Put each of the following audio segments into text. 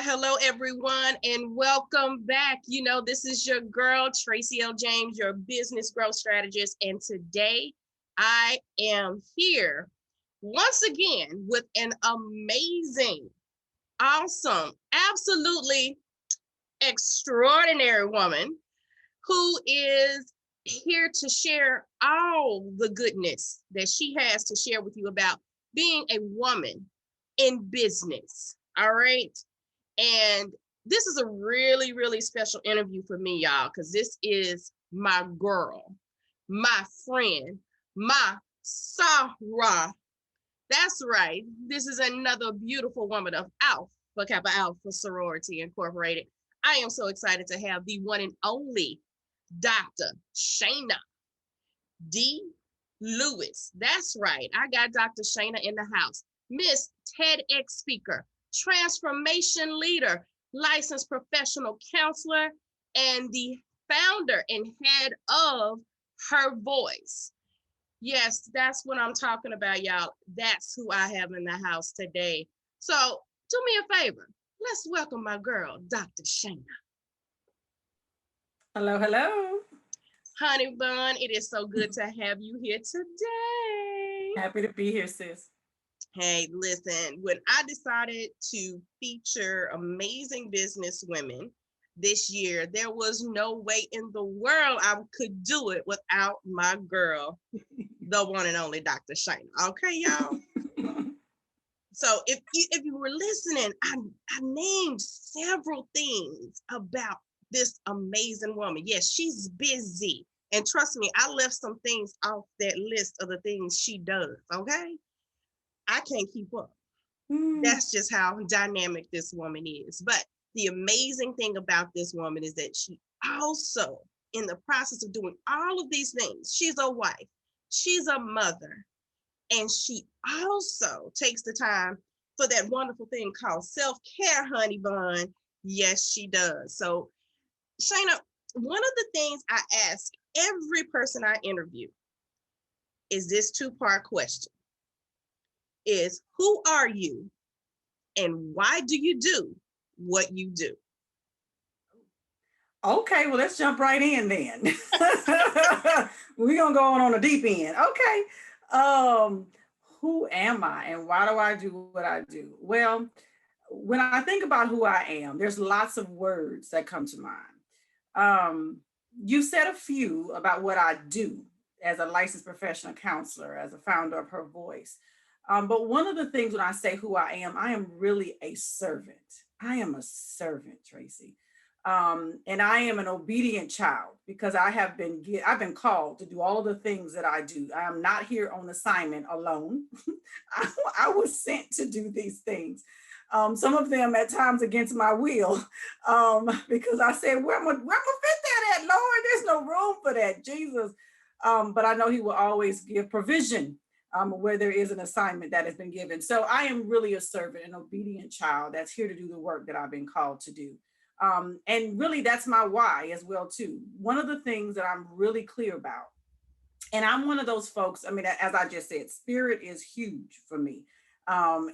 Hello, everyone, and welcome back. This is your girl, Tracie L James, your business growth strategist. And today I am here once again with an amazing, awesome, absolutely extraordinary woman who is here to share all the goodness that she has to share with you about being a woman in business. All right. And this is a really, really special interview for me, y'all, because this is my girl, my friend, my Sarah. That's right. This is another beautiful woman of Alpha Kappa Alpha Sorority Incorporated. I am so excited to have the one and only Dr. Shana D. Lewis. That's right. I got Dr. Shana in the house. Miss TEDx speaker, transformation leader, licensed professional counselor, and the founder and head of Her Voice. Yes, that's what I'm talking about, y'all. That's who I have in the house today. So do me a favor. Let's welcome my girl, Dr. Shana. Hello, hello. Honey bun, it is so good to have you here today. Happy to be here, sis. Hey, listen, when I decided to feature amazing business women this year, there was no way in the world I could do it without my girl, the one and only Dr. Shana. Okay, y'all? So if you were listening, I named several things about this amazing woman. Yes, she's busy. And trust me, I left some things off that list of the things she does, okay? I can't keep up. That's just how dynamic this woman is. But the amazing thing about this woman is that she also, in the process of doing all of these things, she's a wife, she's a mother, and she also takes the time for that wonderful thing called self-care, honey bun. Yes, she does. So, Shana, one of the things I ask every person I interview is this two-part question. Is who are you and why do you do what you do? Okay, well, let's jump right in then. We're going to go on the deep end. Okay. Who am I and why do I do what I do? Well, when I think about who I am, there's lots of words that come to mind. You said a few about what I do as a licensed professional counselor, as a founder of Her Voice. But one of the things when I say who I am really a servant. I am a servant, Tracie. And I am an obedient child because I've been called to do all the things that I do. I am not here on assignment alone. I was sent to do these things. Some of them at times against my will, because I said, where am I fit that at, Lord? There's no room for that, Jesus. But I know he will always give provision where there is an assignment that has been given. So I am really a servant, an obedient child that's here to do the work that I've been called to do. And really that's my why as well too. One of the things that I'm really clear about, and I'm one of those folks, I mean, as I just said, spirit is huge for me.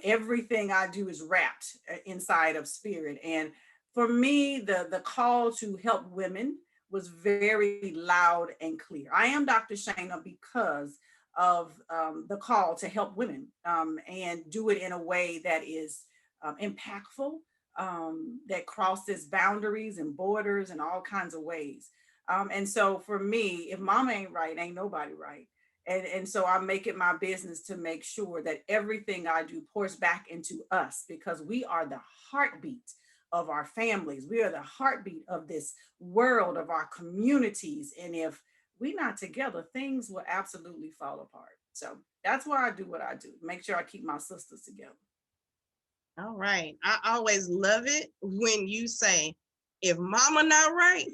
Everything I do is wrapped inside of spirit. And for me, the call to help women was very loud and clear. I am Dr. Shana because of the call to help women and do it in a way that is impactful, that crosses boundaries and borders in all kinds of ways. And so for me, if mama ain't right, ain't nobody right. And so I make it my business to make sure that everything I do pours back into us because we are the heartbeat of our families. We are the heartbeat of this world, of our communities. And if we're not together, things will absolutely fall apart. So that's why I do what I do. Make sure I keep my sisters together. All right. I always love it when you say, if mama not right,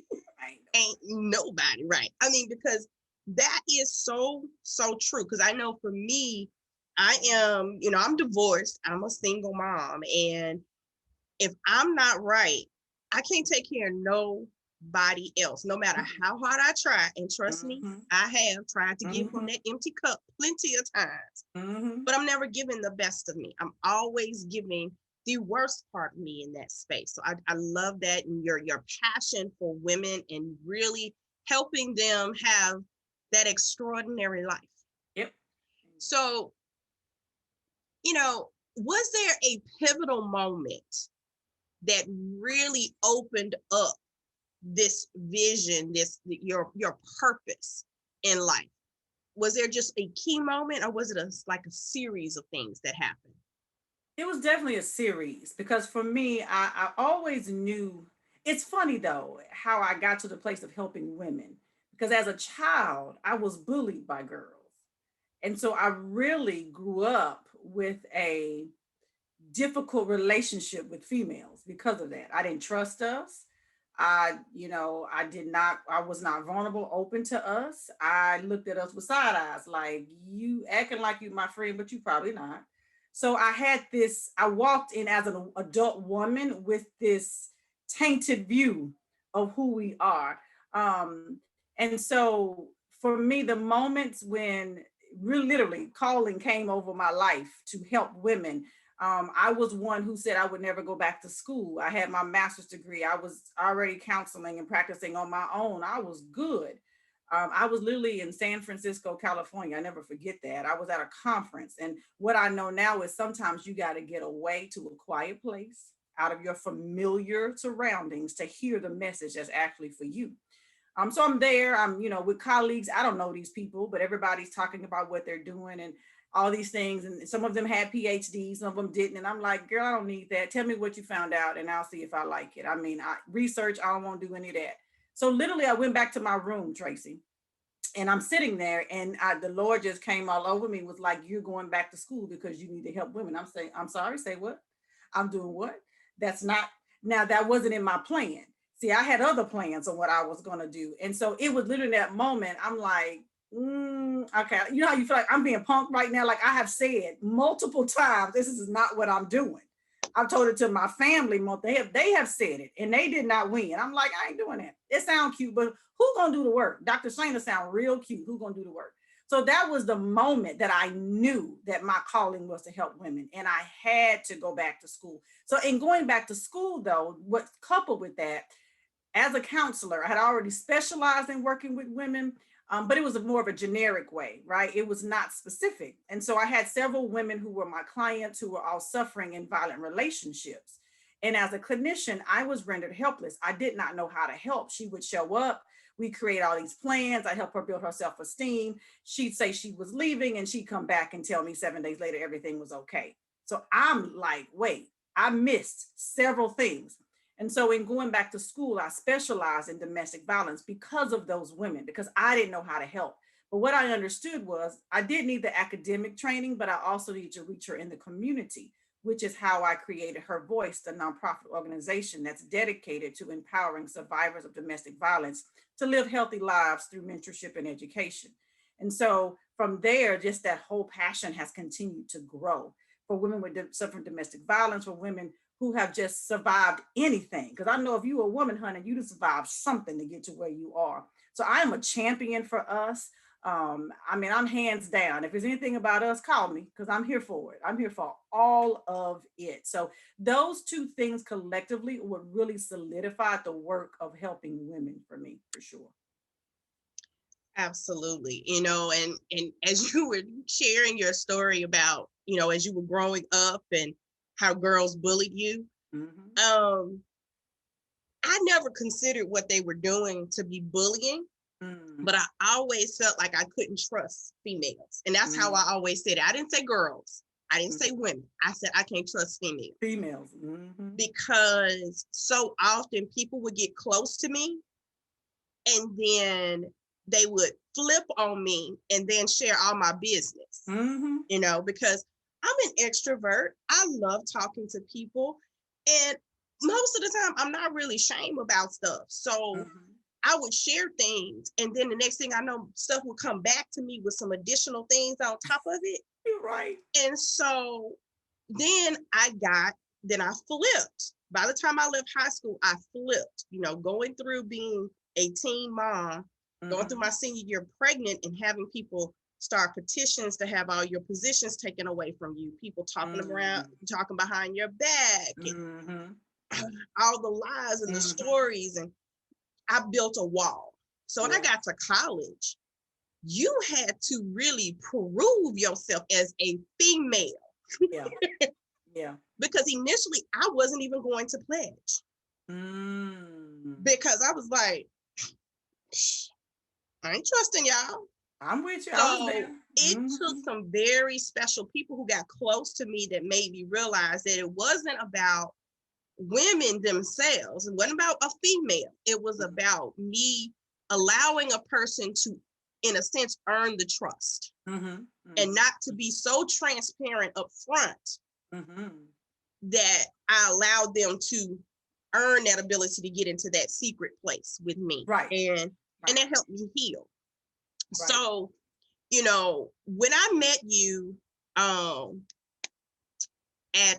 ain't nobody right. I mean, because that is so true. Because I know for me, I am, I'm divorced. I'm a single mom. And if I'm not right, I can't take care of nobody else, no matter how hard I try. And trust me, I have tried to give from that empty cup plenty of times. But I'm never giving the best of me. I'm always giving the worst part of me in that space. So I love that, and your passion for women and really helping them have that extraordinary life. Yep. So, was there a pivotal moment that really opened up this vision, your purpose in life? Was there just a key moment, or was it like a series of things that happened? It was definitely a series because for me, I always knew. It's funny though how I got to the place of helping women because as a child, I was bullied by girls. And so I really grew up with a difficult relationship with females because of that. I didn't trust us. I was not vulnerable, open to us. I looked at us with side eyes, like you acting like you my friend, but you probably not. So I walked in as an adult woman with this tainted view of who we are. Um, and so for me, the moments when really literally calling came over my life to help women, I was one who said I would never go back to school. I had my master's degree. I was already counseling and practicing on my own. I was good. I was literally in San Francisco, California. I never forget that. I was at a conference. And what I know now is sometimes you got to get away to a quiet place out of your familiar surroundings to hear the message that's actually for you. So I'm there, I'm, with colleagues. I don't know these people, but everybody's talking about what they're doing and all these things. And some of them had PhDs, some of them didn't. And I'm like, girl, I don't need that. Tell me what you found out and I'll see if I like it. I mean, research, I don't want to do any of that. So literally I went back to my room, Tracie, and I'm sitting there and the Lord just came all over me, was like, you're going back to school because you need to help women. I'm saying, I'm sorry, say what? I'm doing what? That's not, now that wasn't in my plan. See, I had other plans on what I was going to do. And so it was literally that moment. I'm like, okay. You know how you feel like I'm being punked right now? Like I have said multiple times, this is not what I'm doing. I've told it to my family. They have said it and they did not win. I'm like, I ain't doing that. It sounds cute, but who's going to do the work? Dr. Shana sound real cute. Who's going to do the work? So that was the moment that I knew that my calling was to help women. And I had to go back to school. So in going back to school though, what coupled with that, as a counselor, I had already specialized in working with women, but it was more of a generic way, right? It was not specific. And so I had several women who were my clients who were all suffering in violent relationships. And as a clinician, I was rendered helpless. I did not know how to help. She would show up. We create all these plans. I help her build her self-esteem. She'd say she was leaving and she'd come back and tell me 7 days later, everything was okay. So I'm like, wait, I missed several things. And so in going back to school, I specialized in domestic violence because of those women, because I didn't know how to help. But what I understood was I did need the academic training, but I also need to reach her in the community, which is how I created Her Voice, the nonprofit organization that's dedicated to empowering survivors of domestic violence to live healthy lives through mentorship and education. And so from there, just that whole passion has continued to grow for women with suffering domestic violence, for women who have just survived anything. Because I know if you're a woman, honey, you just survived something to get to where you are. So I am a champion for us. I mean, I'm hands down. If there's anything about us, call me because I'm here for it. I'm here for all of it. So those two things collectively would really solidify the work of helping women for me, for sure. Absolutely. And as you were sharing your story about, as you were growing up and how girls bullied you, Mm-hmm. I never considered what they were doing to be bullying, but I always felt like I couldn't trust females. And that's how I always said it. I didn't say girls. I didn't say women. I said I can't trust females. Females. Because so often people would get close to me and then they would flip on me and then share all my business, because I'm an extrovert. I love talking to people. And most of the time, I'm not really ashamed about stuff. So I would share things. And then the next thing I know, stuff will come back to me with some additional things on top of it. You're right. And so then I flipped. By the time I left high school, I flipped, going through being a teen mom, going through my senior year pregnant and having people start petitions to have all your positions taken away from you, people talking around, talking behind your back, and all the lies and the stories. And I built a wall. So when I got to college, you had to really prove yourself as a female. Yeah. Yeah. Because initially I wasn't even going to pledge. Because I was like, I ain't trusting y'all. I'm with you. So it took some very special people who got close to me that made me realize that it wasn't about women themselves. It wasn't about a female. It was about me allowing a person to, in a sense, earn the trust and not to be so transparent up front that I allowed them to earn that ability to get into that secret place with me. Right. And that helped me heal. Right. So, you know, when I met you at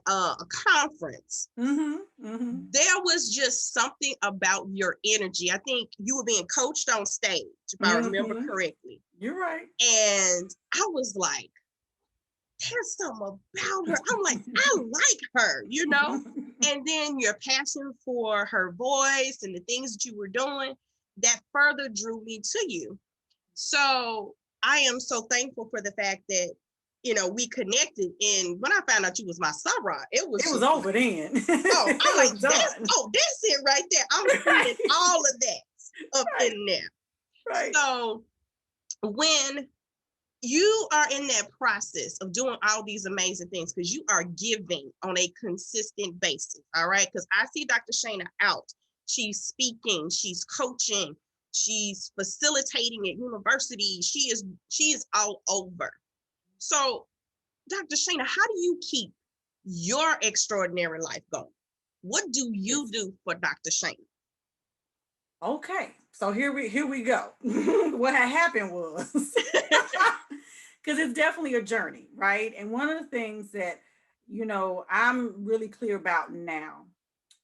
a conference, there was just something about your energy. I think you were being coached on stage, if I remember correctly. You're right. And I was like, there's something about her. I'm like, I like her, you know? And then your passion for her voice and the things that you were doing, that further drew me to you. So I am so thankful for the fact that, you know, we connected. And when I found out you was my Sarah, it was over then. I'm like, that's it right there. I'm seeing all of that up in there. Right. So when you are in that process of doing all these amazing things, because you are giving on a consistent basis, all right? Because I see Dr. Shana out. She's speaking, she's coaching, she's facilitating at universities. She is all over. So, Dr. Shana, how do you keep your extraordinary life going? What do you do for Dr. Shana? Okay, so here we go. What had happened was, because it's definitely a journey, right? And one of the things that, you know, I'm really clear about now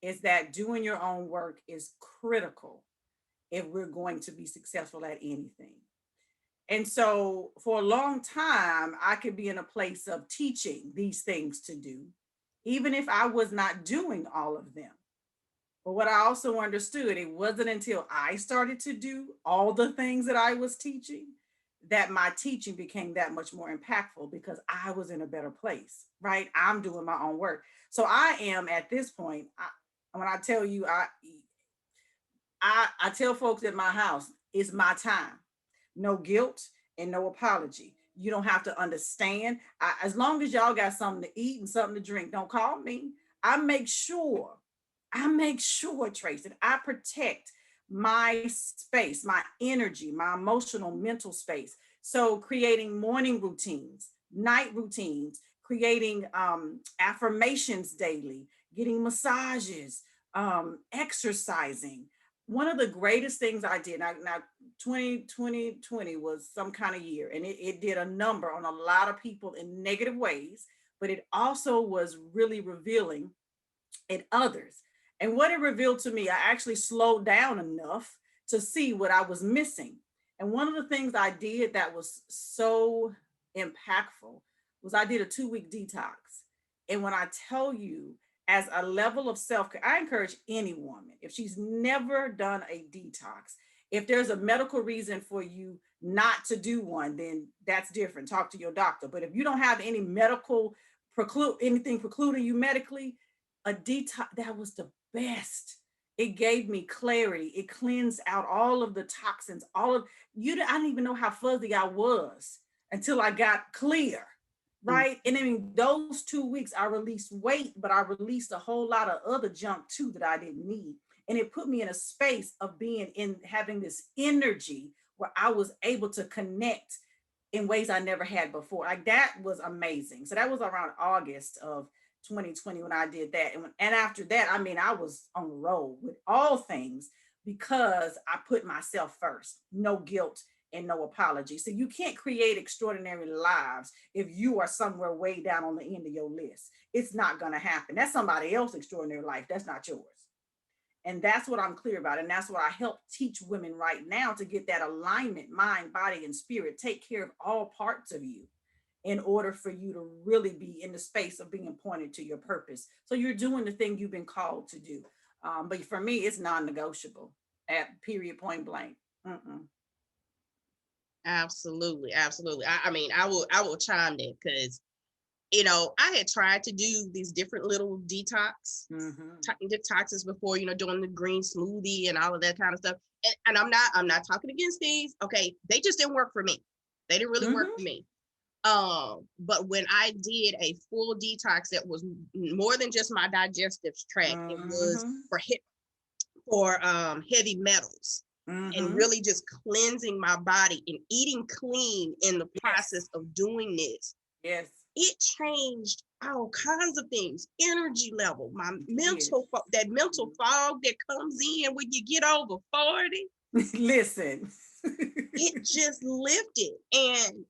is that doing your own work is critical if we're going to be successful at anything. And so for a long time, I could be in a place of teaching these things to do, even if I was not doing all of them. But what I also understood, it wasn't until I started to do all the things that I was teaching that my teaching became that much more impactful because I was in a better place, right? I'm doing my own work. So I am at this point, when I tell you, I tell folks at my house, it's my time. No guilt and no apology. You don't have to understand. As long as y'all got something to eat and something to drink, don't call me. I make sure, Tracy, I protect my space, my energy, my emotional, mental space. So creating morning routines, night routines, creating affirmations daily, getting massages, exercising. One of the greatest things I did, now 2020 was some kind of year, and it did a number on a lot of people in negative ways, but it also was really revealing in others. And what it revealed to me, I actually slowed down enough to see what I was missing. And one of the things I did that was so impactful was I did a 2-week detox. And when I tell you, as a level of self-care, I encourage any woman, if she's never done a detox, if there's a medical reason for you not to do one, then that's different. Talk to your doctor. But if you don't have any medical anything precluding you medically, a detox, that was the best. It gave me clarity. It cleansed out all of the toxins, I didn't even know how fuzzy I was until I got clear. Right. And I mean, those 2 weeks I released weight, but I released a whole lot of other junk too that I didn't need. And it put me in a space of having this energy where I was able to connect in ways I never had before. Like, that was amazing. So that was around August of 2020 when I did that. And after that, I mean, I was on the road with all things because I put myself first. No guilt and no apology. So you can't create extraordinary lives if you are somewhere way down on the end of your list. It's not going to happen. That's somebody else's extraordinary life. That's not yours. And that's what I'm clear about. And that's what I help teach women right now, to get that alignment, mind, body, and spirit. Take care of all parts of you in order for you to really be in the space of being pointed to your purpose. So you're doing the thing you've been called to do. But for me, it's non-negotiable at period, point blank. Mm-mm. Absolutely, absolutely. I mean, I will chime in because I had tried to do these different little detoxes before, doing the green smoothie and all of that kind of stuff. And I'm not talking against these. Okay, they just didn't work for me. They didn't really work for me. But when I did a full detox that was more than just my digestive tract, it was for heavy metals. And really just cleansing my body and eating clean in the process of doing this. Yes. It changed all kinds of things. Energy level, my mental, that mental fog that comes in when you get over 40. Listen. It just lifted. And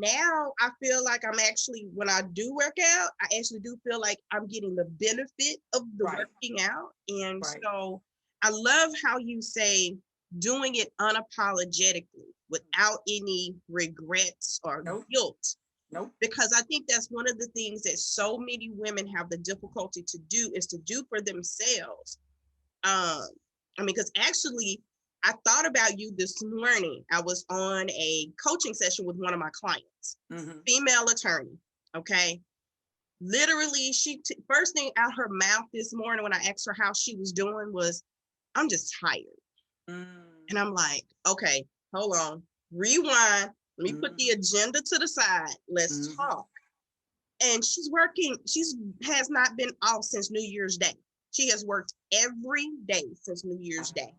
now I feel like I'm actually, when I do work out, I actually do feel like I'm getting the benefit of the working out. And so I love how you say doing it unapologetically without any regrets or guilt. Because I think that's one of the things that so many women have the difficulty to do, is to do for themselves. I mean, because actually, I thought about you this morning. I was on a coaching session with one of my clients, female attorney. Okay. Literally, first thing out her mouth this morning when I asked her how she was doing was, I'm just tired. And I'm like, okay, hold on, rewind. Let me put the agenda to the side. Let's talk. And she's working. Has not been off since New Year's Day. She has worked every day since New Year's Day.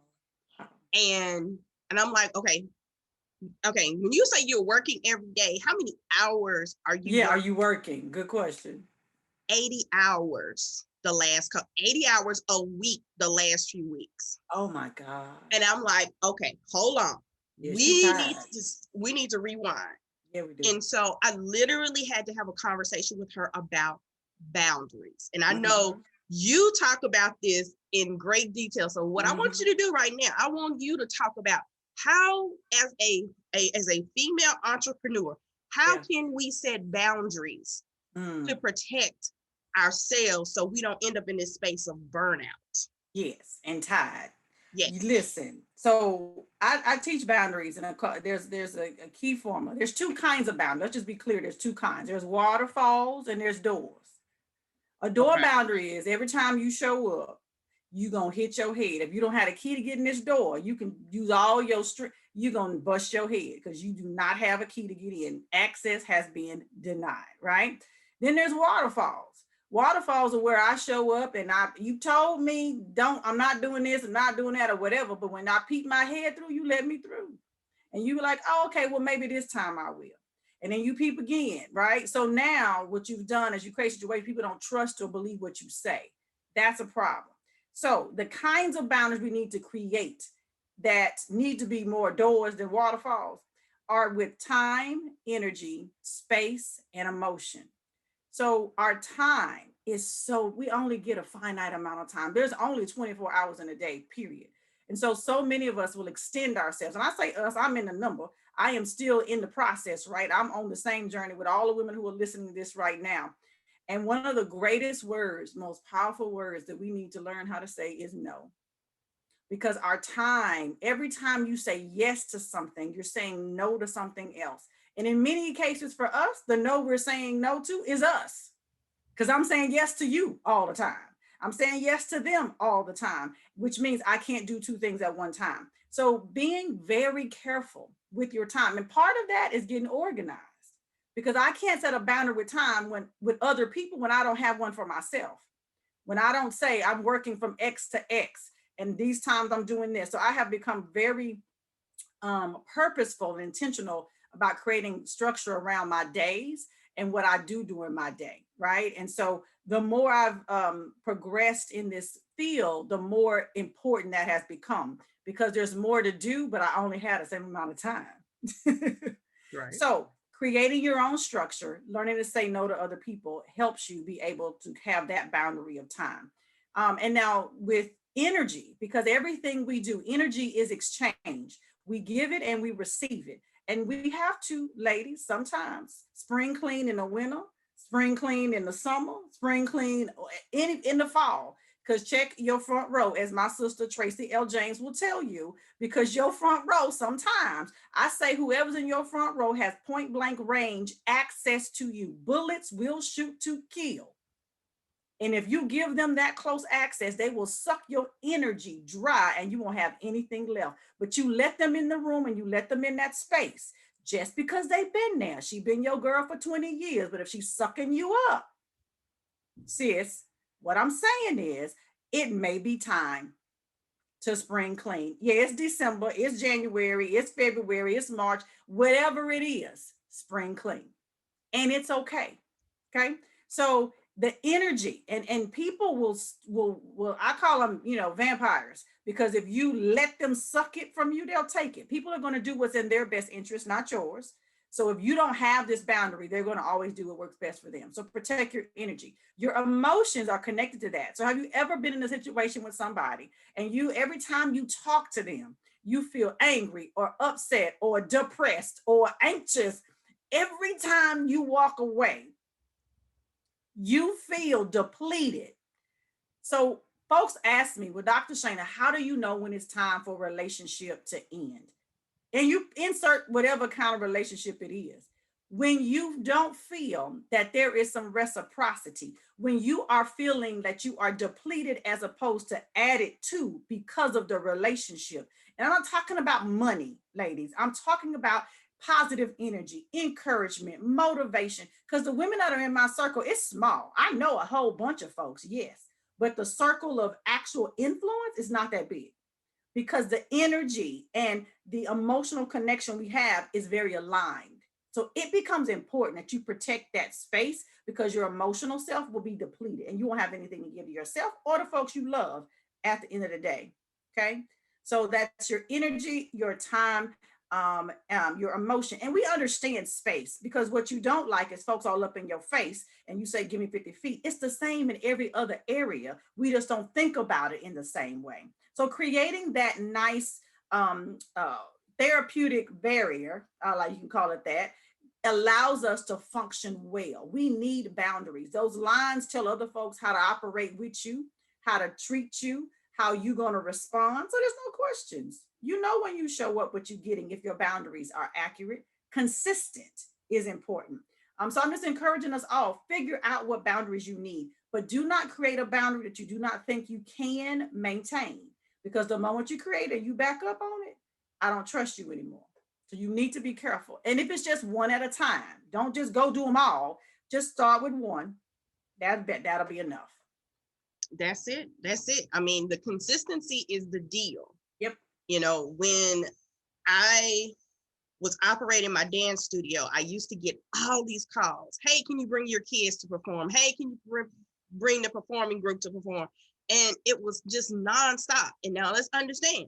And I'm like, okay. When you say you're working every day, how many hours are you? Are you working? Good question. 80 hours. 80 hours a week the last few weeks. Oh my God. And I'm like, okay, hold on. Yeah, we need to rewind. Yeah, we do. And so I literally had to have a conversation with her about boundaries. And I know you talk about this in great detail. So what I want you to do right now, I want you to talk about how, as a female entrepreneur, how can we set boundaries to protect ourselves so we don't end up in this space of burnout? Yes, and tired. Yes. Listen, so I teach boundaries, and there's a key formula. There's two kinds of boundaries. Let's just be clear. There's two kinds. There's waterfalls and there's doors. A door boundary is every time you show up, you're going to hit your head. If you don't have a key to get in this door, you can use all your strength. You're going to bust your head because you do not have a key to get in. Access has been denied, right? Then there's waterfalls. Waterfalls are where I show up and you told me, I'm not doing this and not doing that or whatever. But when I peek my head through, you let me through. And you were like, oh, okay, well, maybe this time I will. And then you peep again, right? So now what you've done is you create situations people don't trust or believe what you say. That's a problem. So the kinds of boundaries we need to create that need to be more doors than waterfalls are with time, energy, space, and emotion. So our time is we only get a finite amount of time. There's only 24 hours in a day, period. And so many of us will extend ourselves. And I say us, I'm in the number. I am still in the process, right? I'm on the same journey with all the women who are listening to this right now. And one of the greatest words, most powerful words that we need to learn how to say is no. Because our time, every time you say yes to something, you're saying no to something else. And in many cases for us, the no we're saying no to is us. Because I'm saying yes to you all the time. I'm saying yes to them all the time, which means I can't do two things at one time. So being very careful with your time. And part of that is getting organized, because I can't set a boundary with time with other people when I don't have one for myself. When I don't say I'm working from X to X and these times I'm doing this. So I have become very purposeful and intentional about creating structure around my days and what I do during my day, right? And so the more I've progressed in this field, the more important that has become, because there's more to do, but I only had the same amount of time. Right. So creating your own structure, learning to say no to other people helps you be able to have that boundary of time. And now with energy, because everything we do, energy is exchange. We give it and we receive it. And we have to, ladies, sometimes spring clean in the winter, spring clean in the summer, spring clean in the fall. Because check your front row, as my sister Tracie L James will tell you, because your front row, sometimes I say whoever's in your front row has point blank range access to you. Bullets will shoot to kill. And if you give them that close access, they will suck your energy dry and you won't have anything left. But you let them in the room and you let them in that space just because they've been there. She's been your girl for 20 years, but if she's sucking you up, sis, what I'm saying is it may be time to spring clean. Yeah, it's December, it's January, it's February, it's March, whatever it is, spring clean. And it's okay. Okay. So the energy and people will I call them, vampires, because if you let them suck it from you, they'll take it. People are going to do what's in their best interest, not yours. So if you don't have this boundary, they're going to always do what works best for them. So protect your energy. Your emotions are connected to that. So have you ever been in a situation with somebody and every time you talk to them, you feel angry or upset or depressed or anxious? Every time you walk away, you feel depleted. So folks ask me, well, Dr. Shana, how do you know when it's time for a relationship to end? And you insert whatever kind of relationship it is. When you don't feel that there is some reciprocity, when you are feeling that you are depleted as opposed to added to because of the relationship. And I'm not talking about money, ladies. I'm talking about positive energy, encouragement, motivation. Because the women that are in my circle, it's small. I know a whole bunch of folks, yes, but the circle of actual influence is not that big, because the energy and the emotional connection we have is very aligned. So it becomes important that you protect that space, because your emotional self will be depleted and you won't have anything to give to yourself or the folks you love at the end of the day. Okay. So that's your energy, your time, your emotion. And we understand space, because what you don't like is folks all up in your face and you say, give me 50 feet. It's the same in every other area. We just don't think about it in the same way. So creating that nice therapeutic barrier, like you can call it that, allows us to function well. We need boundaries. Those lines tell other folks how to operate with you, how to treat you, how you're going to respond. So there's no questions. You know when you show up what you're getting, if your boundaries are accurate. Consistent is important. So I'm just encouraging us all, figure out what boundaries you need, but do not create a boundary that you do not think you can maintain. Because the moment you create it, you back up on it, I don't trust you anymore. So you need to be careful. And if it's just one at a time, don't just go do them all. Just start with one. That'll be enough. That's it. That's it. I mean, the consistency is the deal. Yep. When I was operating my dance studio, I used to get all these calls. Hey, can you bring your kids to perform? Hey, can you bring the performing group to perform? And it was just nonstop. And now let's understand,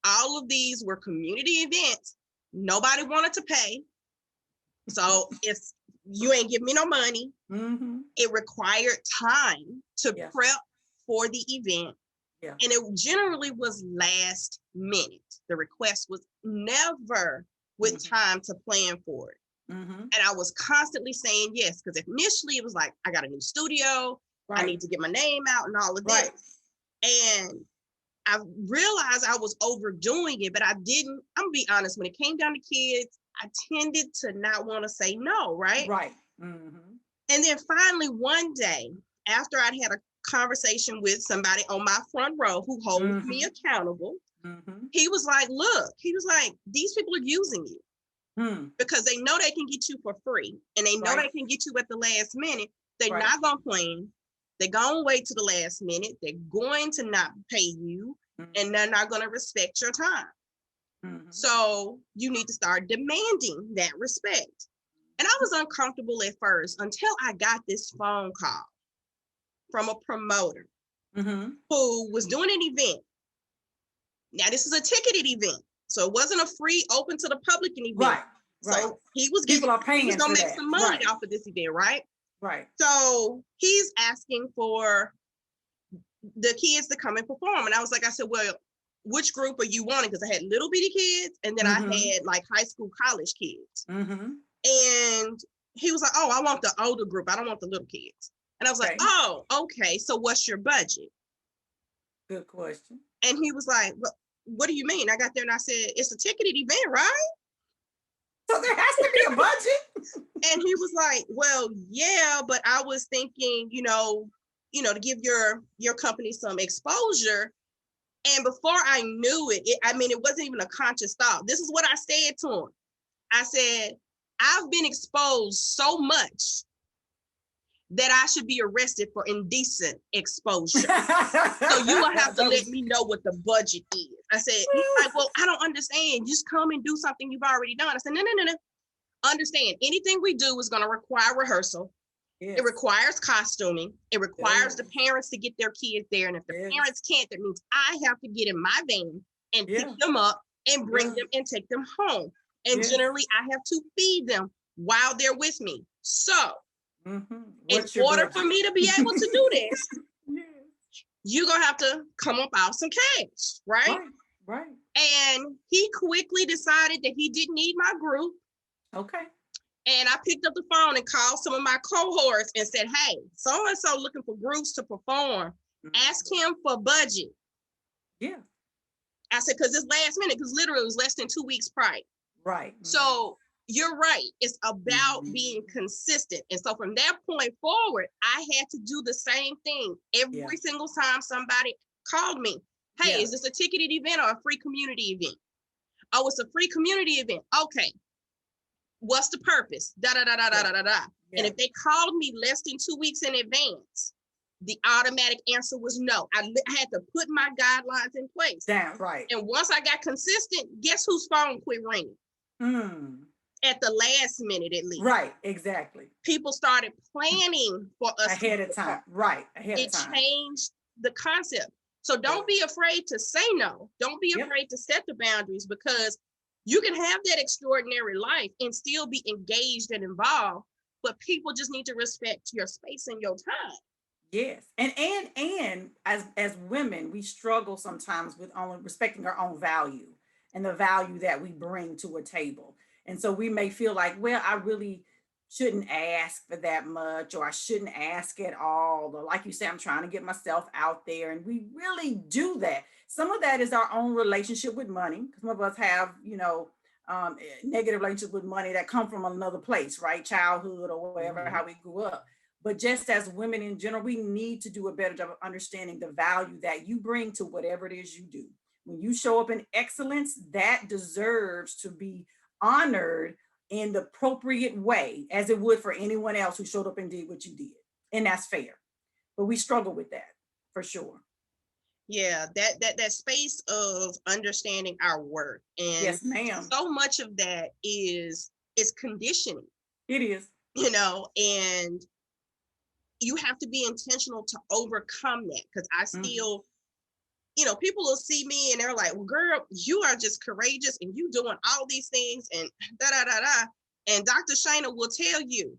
all of these were community events. Nobody wanted to pay. So if you ain't give me no money, it required time to prep for the event. Yeah. And it generally was last minute. The request was never with time to plan for it. And I was constantly saying yes, because initially it was like, I got a new studio. Right. I need to get my name out and all of this. Right. And I realized I was overdoing it, but I'm gonna be honest, when it came down to kids, I tended to not want to say no, right? Right. And then finally one day, after I'd had a conversation with somebody on my front row who holds me accountable, he was like, look, these people are using you because they know they can get you for free and they know they can get you at the last minute. They're not gonna plan. They're gonna wait to the last minute. They're going to not pay you and they're not gonna respect your time. So you need to start demanding that respect. And I was uncomfortable at first until I got this phone call from a promoter who was doing an event. Now this is a ticketed event, so it wasn't a free, open to the public event. Right. So he was gonna make some money off of this event, right? Right. So he's asking for the kids to come and perform. And I was like, I said, well, which group are you wanting? Because I had little bitty kids, and then I had like high school, college kids. And he was like, oh, I want the older group. I don't want the little kids. And I was like, oh, okay. So what's your budget? Good question. And he was like, well, what do you mean? I got there and I said, it's a ticketed event, right? So there has to be a budget. And he was like, well, yeah, but I was thinking, to give your company some exposure. And before I knew it, it wasn't even a conscious thought. This is what I said to him. I said, I've been exposed so much that I should be arrested for indecent exposure. So you will have to let me know what the budget is. I said, like, well, I don't understand. Just come and do something you've already done. I said, no. Understand, anything we do is going to require rehearsal. Yes. It requires costuming. It requires the parents to get their kids there. And if the parents can't, that means I have to get in my van and pick them up and bring them and take them home. And generally, I have to feed them while they're with me. So in order for me to be able to do this, you're going to have to come up out some cash, right? Right. And he quickly decided that he didn't need my group. Okay. And I picked up the phone and called some of my cohorts and said, hey, so-and-so looking for groups to perform. Ask him for budget. Yeah. I said, because it's last minute, because literally it was less than 2 weeks prior. Right. So you're right. It's about being consistent. And so from that point forward, I had to do the same thing every single time somebody called me. Hey, is this a ticketed event or a free community event? Oh, it's a free community event. Okay. What's the purpose? And if they called me less than 2 weeks in advance, the automatic answer was no. I had to put my guidelines in place. Damn right. And once I got consistent, guess whose phone quit ringing? At the last minute, at least. Right, exactly. People started planning for us ahead of time. Right, ahead of time. It changed the concept. So don't be afraid to say no. Don't be afraid to set the boundaries, because you can have that extraordinary life and still be engaged and involved, but people just need to respect your space and your time. Yes. And as women, we struggle sometimes with only respecting our own value and the value that we bring to a table. And so we may feel like, well, I really shouldn't ask for that much, or I shouldn't ask at all. Or like you say, I'm trying to get myself out there. And we really do that. Some of that is our own relationship with money. Some of us have, negative relationships with money that come from another place, right? Childhood or whatever, how we grew up. But just as women in general, we need to do a better job of understanding the value that you bring to whatever it is you do. When you show up in excellence, that deserves to be honored in the appropriate way, as it would for anyone else who showed up and did what you did. And that's fair. But we struggle with that for sure. Yeah, that space of understanding our worth. And yes, ma'am. So much of that is conditioning. It is. And you have to be intentional to overcome that, because I still, people will see me and they're like, well, girl, you are just courageous and you doing all these things and da-da-da-da. And Dr. Shana will tell you,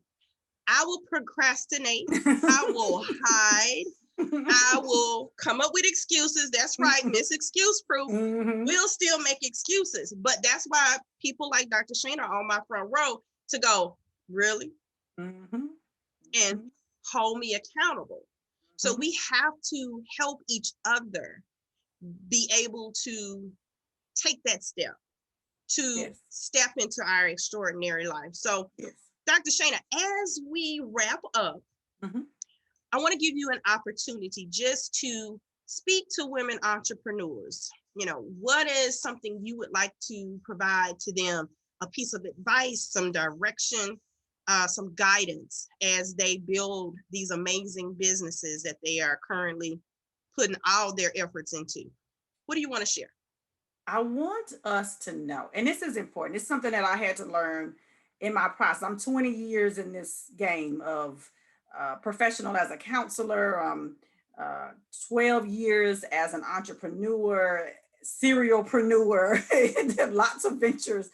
I will procrastinate. I will hide. I will come up with excuses. That's right, Miss Excuse Proof. We'll still make excuses. But that's why people like Dr. Shana are on my front row to go, really? And hold me accountable. So we have to help each other be able to take that step, to step into our extraordinary life. So Dr. Shana, as we wrap up, I want to give you an opportunity just to speak to women entrepreneurs. What is something you would like to provide to them? A piece of advice, some direction, some guidance as they build these amazing businesses that they are currently putting all their efforts into. What do you want to share? I want us to know, and this is important. It's something that I had to learn in my process. I'm 20 years in this game of professional as a counselor, 12 years as an entrepreneur, serialpreneur, lots of ventures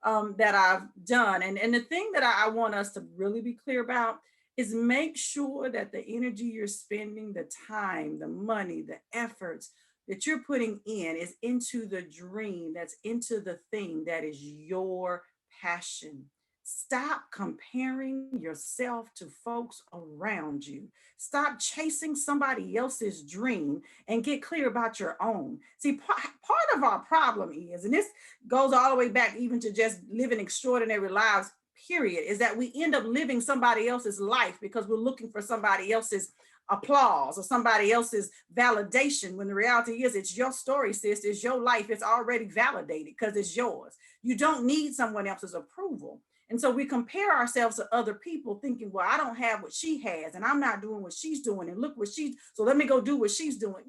that I've done. And the thing that I want us to really be clear about is make sure that the energy you're spending, the time, the money, the efforts that you're putting in is into the dream, that's into the thing that is your passion. Stop comparing yourself to folks around you. Stop chasing somebody else's dream and get clear about your own. See, part of our problem is, and this goes all the way back even to just living extraordinary lives, period, is that we end up living somebody else's life because we're looking for somebody else's applause or somebody else's validation, when the reality is it's your story, sis. It's your life. It's already validated because it's yours. You don't need someone else's approval. And so we compare ourselves to other people thinking, well, I don't have what she has and I'm not doing what she's doing. And look what she's, so let me go do what she's doing.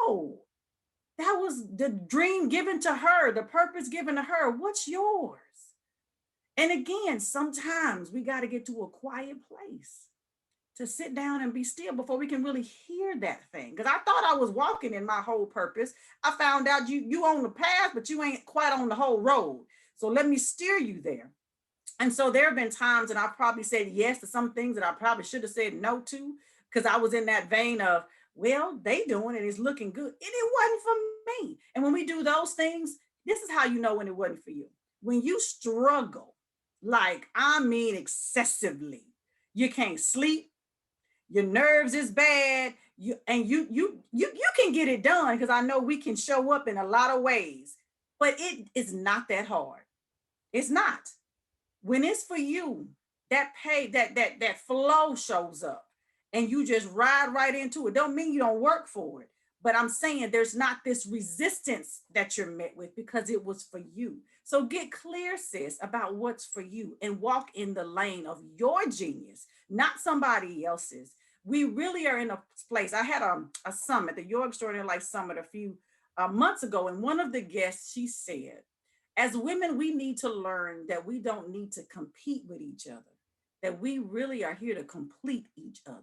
No, that was the dream given to her, the purpose given to her. What's yours? And again, sometimes we got to get to a quiet place to sit down and be still before we can really hear that thing. Because I thought I was walking in my whole purpose. I found out you on the path, but you ain't quite on the whole road. So let me steer you there. And so there have been times that I probably said yes to some things that I probably should have said no to, because I was in that vein of, well, they doing it, it's looking good. And it wasn't for me. And when we do those things, this is how you know when it wasn't for you. When you struggle, like I mean excessively, you can't sleep, your nerves is bad, you can get it done, because I know we can show up in a lot of ways, but it is not that hard. It's not. When it's for you, that pay, that flow shows up and you just ride right into it. Don't mean you don't work for it, but I'm saying there's not this resistance that you're met with because it was for you. So get clear, sis, about what's for you and walk in the lane of your genius, not somebody else's. We really are in a place. I had a summit, the Your Extraordinary Life Summit, a few months ago, and one of the guests, she said, as women, we need to learn that we don't need to compete with each other, that we really are here to complete each other.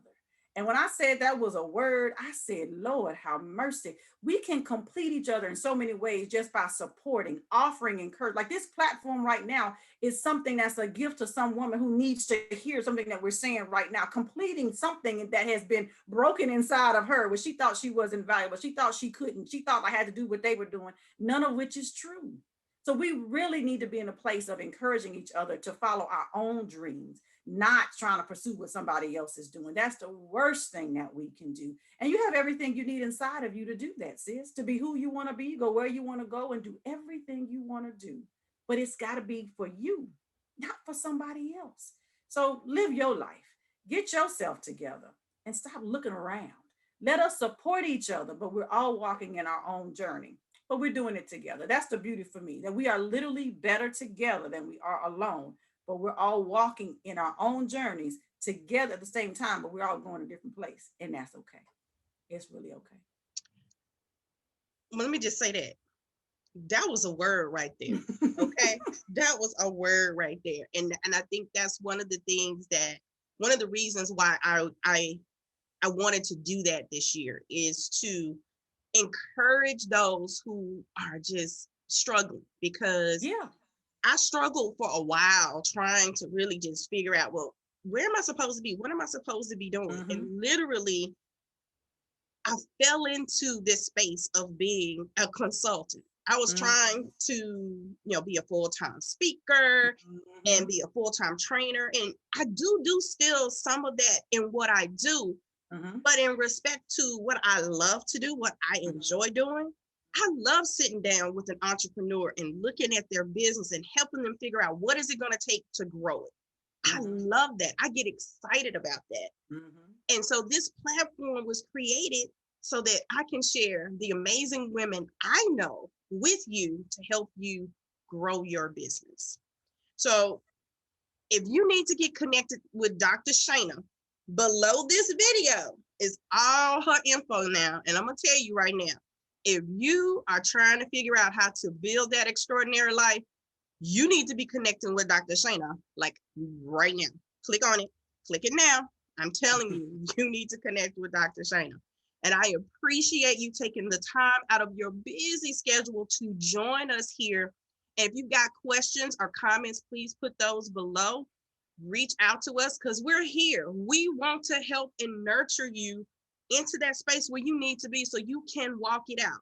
And when I said that was a word, I said, Lord, have mercy. We can complete each other in so many ways just by supporting, offering, encouragement. Like this platform right now is something that's a gift to some woman who needs to hear something that we're saying right now, completing something that has been broken inside of her, where she thought she wasn't valuable. She thought she couldn't. She thought I had to do what they were doing, none of which is true. So we really need to be in a place of encouraging each other to follow our own dreams, not trying to pursue what somebody else is doing. That's the worst thing that we can do. And you have everything you need inside of you to do that, sis, to be who you want to be, go where you want to go, and do everything you want to do. But it's got to be for you, not for somebody else. So live your life, get yourself together, and stop looking around. Let us support each other, but we're all walking in our own journey, but we're doing it together. That's the beauty for me, that we are literally better together than we are alone, but we're all walking in our own journeys together at the same time, but we're all going a different place. And that's okay. It's really okay. Well, let me just say that. That was a word right there. Okay. That was a word right there. And I think that's one of the things that, one of the reasons why I wanted to do that this year is to encourage those who are just struggling, because Yeah. I struggled for a while trying to really just figure out, well, where am I supposed to be? What am I supposed to be doing? Mm-hmm. And literally, I fell into this space of being a consultant. I was trying to, be a full-time speaker and be a full-time trainer. And I do still some of that in what I do. But in respect to what I love to do, what I enjoy doing, I love sitting down with an entrepreneur and looking at their business and helping them figure out what is it going to take to grow it. I love that. I get excited about that. And so this platform was created so that I can share the amazing women I know with you to help you grow your business. So if you need to get connected with Dr. Shana, below this video is all her info now. And I'm going to tell you right now, if you are trying to figure out how to build that extraordinary life, you need to be connecting with Dr. Shana, like right now. Click on it. Click it now. I'm telling you, you need to connect with Dr. Shana. And I appreciate you taking the time out of your busy schedule to join us here. And if you've got questions or comments, please put those below. reach out to us because we're here. We want to help and nurture you into that space where you need to be so you can walk it out.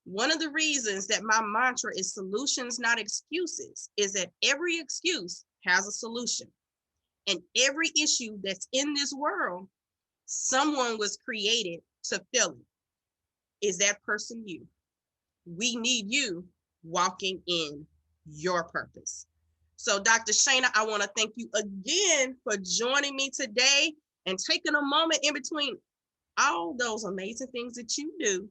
One of the reasons that my mantra is solutions, not excuses, is that every excuse has a solution. And every issue that's in this world, someone was created to fill it. Is that person you? We need you walking in your purpose. So, Dr. Shana, I want to thank you again for joining me today and taking a moment in between all those amazing things that you do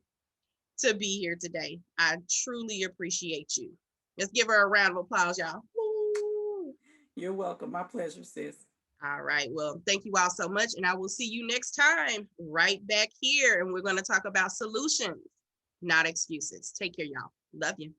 to be here today. I truly appreciate you. Let's give her a round of applause, y'all. Woo. You're welcome. My pleasure, sis. All right. Well, thank you all so much. And I will see you next time right back here. And we're going to talk about solutions, not excuses. Take care, y'all. Love you.